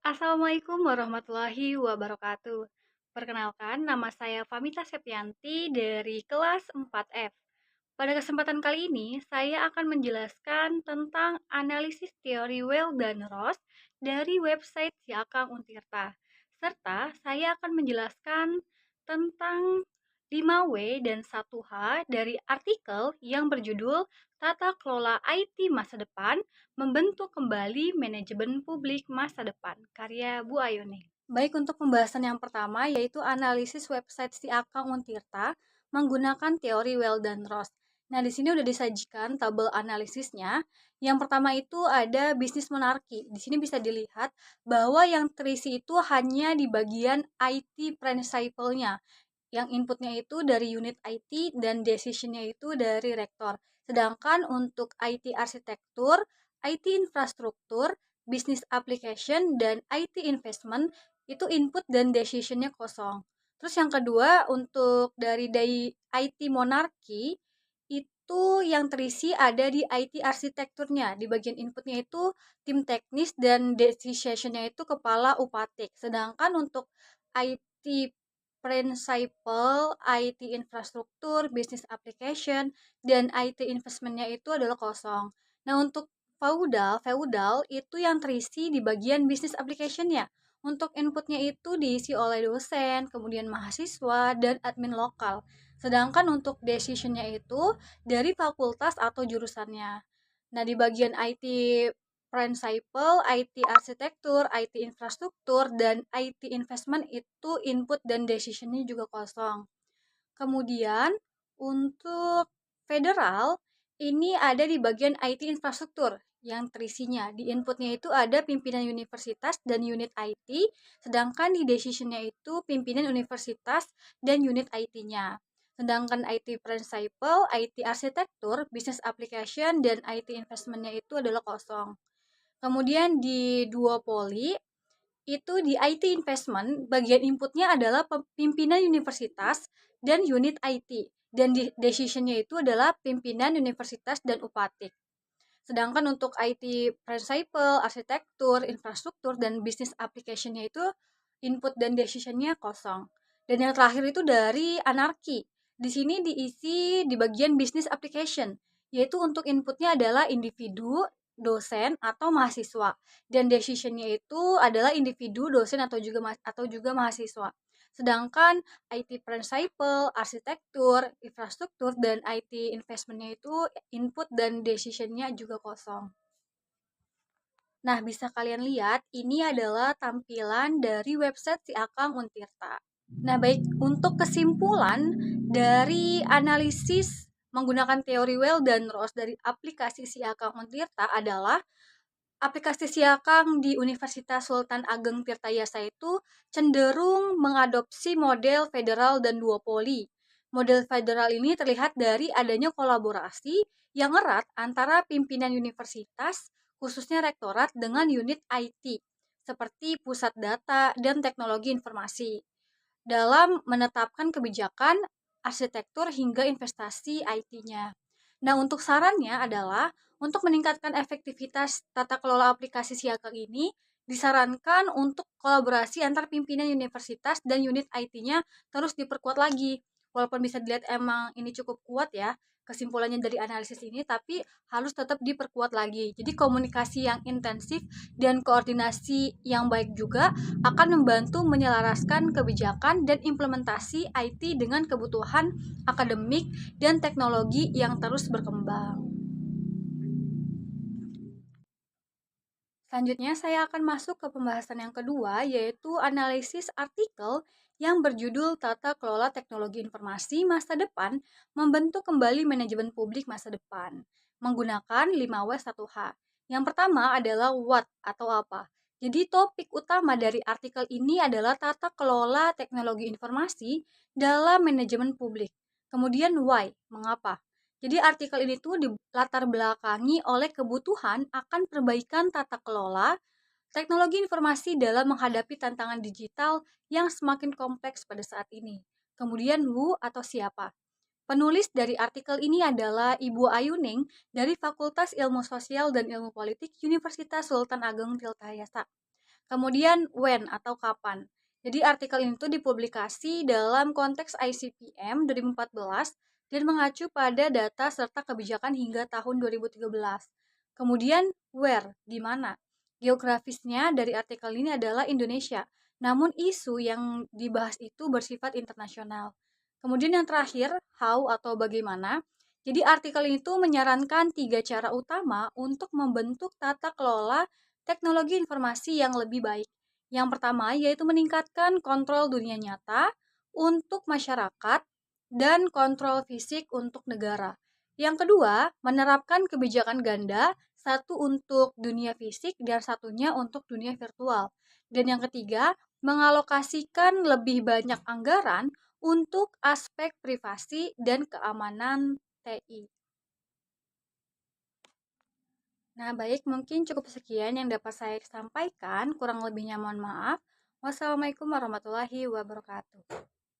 Assalamualaikum warahmatullahi wabarakatuh. Perkenalkan, nama saya Famita Septianti dari kelas 4F. Pada kesempatan kali ini, saya akan menjelaskan tentang analisis teori Weil dan Ross dari website Si Akang Untirta. Serta saya akan menjelaskan tentang 5W dan 1H dari artikel yang berjudul Tata Kelola IT Masa Depan Membentuk Kembali Manajemen Publik Masa Depan, karya Bu Ayuni. Baik, untuk pembahasan yang pertama yaitu analisis website Si Akang Untirta menggunakan teori Weil dan Ross. Nah, di sini udah disajikan tabel analisisnya. Yang pertama itu ada bisnis monarki. Di sini bisa dilihat bahwa yang terisi itu hanya di bagian IT principle-nya. Yang inputnya itu dari unit IT dan decision-nya itu dari rektor. Sedangkan untuk IT arsitektur, IT infrastruktur, business application, dan IT investment itu input dan decision-nya kosong. Terus yang kedua, untuk dari IT monarki, itu yang terisi ada di IT arsitekturnya. Di bagian inputnya itu tim teknis dan decision-nya itu kepala upatik. Sedangkan untuk IT principle, IT infrastruktur, business application, dan IT investment-nya itu adalah kosong. Nah, untuk feudal itu yang terisi di bagian business application-nya. Untuk inputnya itu diisi oleh dosen, kemudian mahasiswa, dan admin lokal. Sedangkan untuk decision-nya itu dari fakultas atau jurusannya. Nah, di bagian IT principle, IT arsitektur, IT infrastruktur, dan IT investment itu input dan decision-nya juga kosong. Kemudian untuk federal ini ada di bagian IT infrastruktur yang terisinya. Di inputnya itu ada pimpinan universitas dan unit IT, sedangkan di decision-nya itu pimpinan universitas dan unit IT-nya. Sedangkan IT principle, IT arsitektur, business application, dan IT investment-nya itu adalah kosong. Kemudian di duopoli, itu di IT investment, bagian inputnya adalah pimpinan universitas dan unit IT. Dan decision-nya itu adalah pimpinan universitas dan upatik. Sedangkan untuk IT principle, arsitektur, infrastruktur, dan business application-nya itu input dan decision-nya kosong. Dan yang terakhir itu dari anarki. Di sini diisi di bagian business application, yaitu untuk inputnya adalah individu, dosen, atau mahasiswa. Dan decision-nya itu adalah individu, dosen, atau juga mahasiswa. Sedangkan IT principle, arsitektur, infrastruktur, dan IT investment-nya itu input dan decision-nya juga kosong. Nah, bisa kalian lihat, ini adalah tampilan dari website Si Akang Untirta. Nah, baik, untuk kesimpulan dari analisis menggunakan teori Weil dan Ross dari aplikasi Si Akang Untirta adalah aplikasi Siakang di Universitas Sultan Ageng Tirtayasa itu cenderung mengadopsi model federal dan duopoli. Model federal ini terlihat dari adanya kolaborasi yang erat antara pimpinan universitas, khususnya rektorat, dengan unit IT, seperti pusat data dan teknologi informasi, dalam menetapkan kebijakan, arsitektur, hingga investasi IT-nya. Nah, untuk sarannya adalah untuk meningkatkan efektivitas tata kelola aplikasi Siakang ini, disarankan untuk kolaborasi antar pimpinan universitas dan unit IT-nya terus diperkuat lagi. Walaupun bisa dilihat emang ini cukup kuat ya, kesimpulannya dari analisis ini, tapi harus tetap diperkuat lagi. Jadi komunikasi yang intensif dan koordinasi yang baik juga akan membantu menyelaraskan kebijakan dan implementasi IT dengan kebutuhan akademik dan teknologi yang terus berkembang. Selanjutnya saya akan masuk ke pembahasan yang kedua, yaitu analisis artikel yang berjudul Tata Kelola Teknologi Informasi Masa Depan Membentuk Kembali Manajemen Publik Masa Depan, menggunakan 5W1H. Yang pertama adalah what atau apa. Jadi topik utama dari artikel ini adalah tata kelola teknologi informasi dalam manajemen publik. Kemudian why, mengapa. Jadi artikel ini tuh dilatar belakangi oleh kebutuhan akan perbaikan tata kelola teknologi informasi dalam menghadapi tantangan digital yang semakin kompleks pada saat ini. Kemudian who atau siapa? Penulis dari artikel ini adalah Ibu Ayuning dari Fakultas Ilmu Sosial dan Ilmu Politik Universitas Sultan Ageng Tirtayasa. Kemudian when atau kapan. Jadi artikel ini tuh dipublikasi dalam konteks ICPM 2014 dan mengacu pada data serta kebijakan hingga tahun 2013. Kemudian where, di mana. Geografisnya dari artikel ini adalah Indonesia, namun isu yang dibahas itu bersifat internasional. Kemudian yang terakhir, how atau bagaimana. Jadi artikel itu menyarankan 3 cara utama untuk membentuk tata kelola teknologi informasi yang lebih baik. Yang pertama yaitu meningkatkan kontrol dunia nyata untuk masyarakat dan kontrol fisik untuk negara. Yang kedua, menerapkan kebijakan ganda, satu untuk dunia fisik dan satunya untuk dunia virtual. Dan yang ketiga, mengalokasikan lebih banyak anggaran untuk aspek privasi dan keamanan TI. Nah, baik, mungkin cukup sekian yang dapat saya sampaikan. Kurang lebihnya mohon maaf. Wassalamualaikum warahmatullahi wabarakatuh.